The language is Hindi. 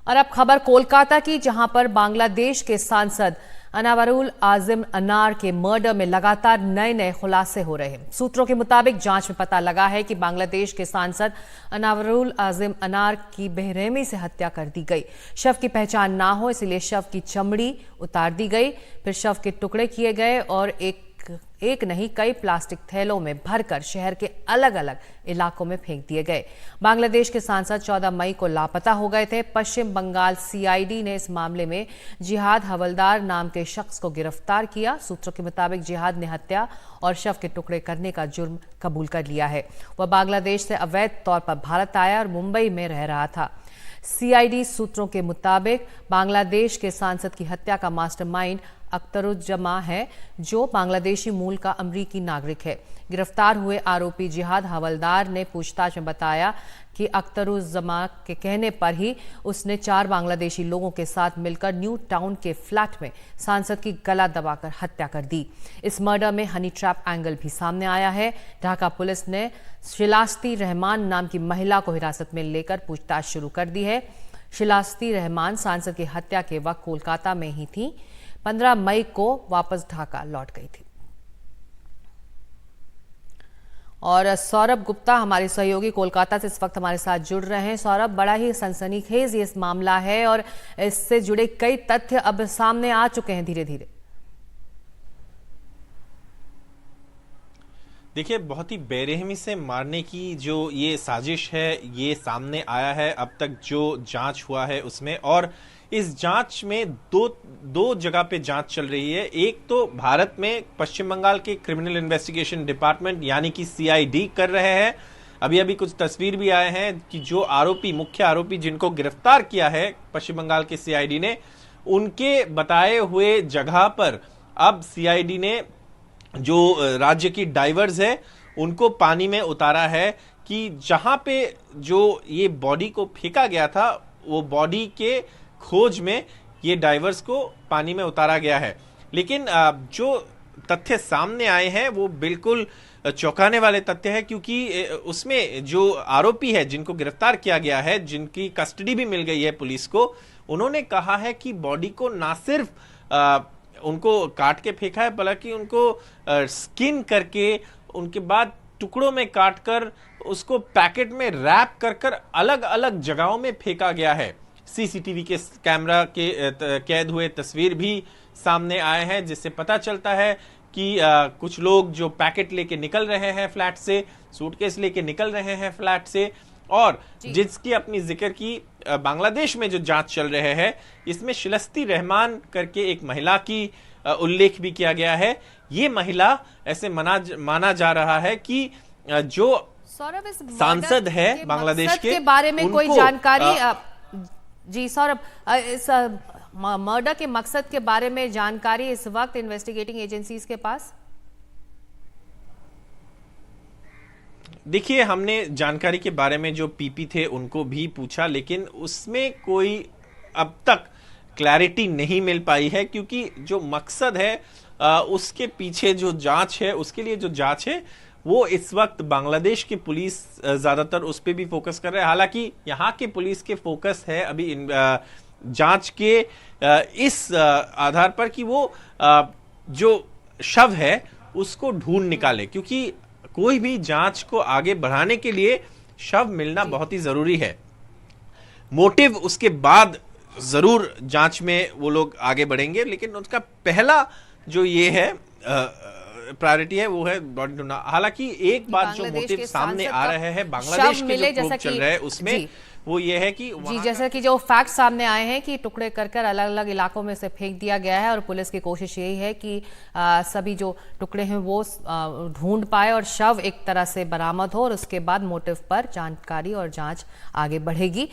और अब खबर कोलकाता की, जहां पर बांग्लादेश के सांसद अनावरुल आजिम अनार के मर्डर में लगातार नए नए खुलासे हो रहे हैं। सूत्रों के मुताबिक जांच में पता लगा है कि बांग्लादेश के सांसद अनावरुल आजिम अनार की बेरहमी से हत्या कर दी गई। शव की पहचान ना हो इसलिए शव की चमड़ी उतार दी गई, फिर शव के टुकड़े किए गए और एक नहीं कई प्लास्टिक थैलों में भरकर शहर के अलग अलग इलाकों में फेंक दिए गए। बांग्लादेश के सांसद 14 मई को लापता हो गए थे। पश्चिम बंगाल सीआईडी ने इस मामले में जिहाद हवलदार नाम के शख्स को गिरफ्तार किया। सूत्रों के मुताबिक जिहाद ने हत्या और शव के टुकड़े करने का जुर्म कबूल कर लिया है। वह बांग्लादेश से अवैध तौर पर भारत आया और मुंबई में रह रहा था। सीआईडी सूत्रों के मुताबिक बांग्लादेश के सांसद की हत्या का मास्टरमाइंड अख्तरुज्जमा है, जो बांग्लादेशी मूल का अमरीकी नागरिक है। गिरफ्तार हुए आरोपी जिहाद हवलदार ने पूछताछ में बताया कि अख्तरुज्जमा के कहने पर ही उसने 4 बांग्लादेशी लोगों के साथ मिलकर न्यू टाउन के फ्लैट में सांसद की गला दबाकर हत्या कर दी। इस मर्डर में हनी ट्रैप एंगल भी सामने आया है। ढाका पुलिस ने शिलास्ती रहमान नाम की महिला को हिरासत में लेकर पूछताछ शुरू कर दी है। शिलास्ती रहमान सांसद की हत्या के वक्त कोलकाता में ही थी। 15 मई को वापस ढाका लौट गई थी। और सौरभ गुप्ता हमारे सहयोगी कोलकाता से इस वक्त हमारे साथ जुड़ रहे हैं। सौरभ, बड़ा ही सनसनीखेज ये मामला है और इससे जुड़े कई तथ्य अब सामने आ चुके हैं धीरे धीरे। देखिए, बहुत ही बेरहमी से मारने की जो ये साजिश है ये सामने आया है अब तक जो जांच हुआ है उसमें। और इस जांच में दो जगह पे जांच चल रही है। एक तो भारत में पश्चिम बंगाल के क्रिमिनल इन्वेस्टिगेशन डिपार्टमेंट यानी कि सीआईडी कर रहे हैं। अभी अभी कुछ तस्वीर भी आए हैं कि जो मुख्य आरोपी जिनको गिरफ्तार किया है पश्चिम बंगाल के सीआईडी ने, उनके बताए हुए जगह पर अब सीआईडी ने जो राज्य की डाइवर्स है उनको पानी में उतारा है कि जहां पे जो ये बॉडी को फेंका गया था वो बॉडी के खोज में ये डाइवर्स को पानी में उतारा गया है। लेकिन जो तथ्य सामने आए हैं वो बिल्कुल चौंकाने वाले तथ्य है, क्योंकि उसमें जो आरोपी है जिनको गिरफ्तार किया गया है, जिनकी कस्टडी भी मिल गई है पुलिस को, उन्होंने कहा है कि बॉडी को ना सिर्फ उनको काट के फेंका है बल्कि उनको स्किन करके उनके बाद टुकड़ों में काटकर उसको पैकेट में रैप कर अलग अलग जगहों में फेंका गया है। सीसीटीवी के कैमरा के कैद हुए तस्वीर भी सामने आए हैं, जिससे पता चलता है कि कुछ लोग जो पैकेट लेके निकल रहे हैं फ्लैट से, सूटकेस लेके निकल रहे हैं फ्लैट से, और जिसकी अपनी जिक्र की बांग्लादेश में जो जांच चल रहे हैं इसमें शिलास्ती रहमान करके एक महिला की उल्लेख भी किया गया है। ये महिला ऐसे माना जा रहा है कि जो सांसद है बांग्लादेश के बारे में कोई जानकारी जी सौरभ, इस मर्डर के मकसद के बारे में जानकारी इस वक्त इन्वेस्टिगेटिंग एजेंसीज के पास? देखिए, हमने जानकारी के बारे में जो पीपी थे उनको भी पूछा, लेकिन उसमें कोई अब तक क्लैरिटी नहीं मिल पाई है, क्योंकि जो मकसद है उसके पीछे जो जांच है, उसके लिए जो जांच है वो इस वक्त बांग्लादेश की पुलिस ज्यादातर उस पर भी फोकस कर रहा है। हालांकि यहाँ के पुलिस के फोकस है अभी जांच के इस आधार पर कि वो जो शव है उसको ढूंढ निकाले, क्योंकि कोई भी जांच को आगे बढ़ाने के लिए शव मिलना बहुत ही जरूरी है। मोटिव उसके बाद जरूर जांच में वो लोग आगे बढ़ेंगे, लेकिन उसका पहला जो ये है प्रायोरिटी है वो है बॉडी ढूंढना। हालांकि एक बात जो मोटिव सामने आ रहे हैं बांग्लादेश के जो प्रूफ चल रहे हैं उसमें वो ये है कि जी, जैसा कि जो फैक्ट सामने आए हैं कि टुकड़े कर अलग अलग इलाकों में से फेंक दिया गया है और पुलिस की कोशिश यही है कि सभी जो टुकड़े हैं वो ढूंढ पाए और शव एक तरह से बरामद हो और उसके बाद मोटिव पर जानकारी और जांच आगे बढ़ेगी।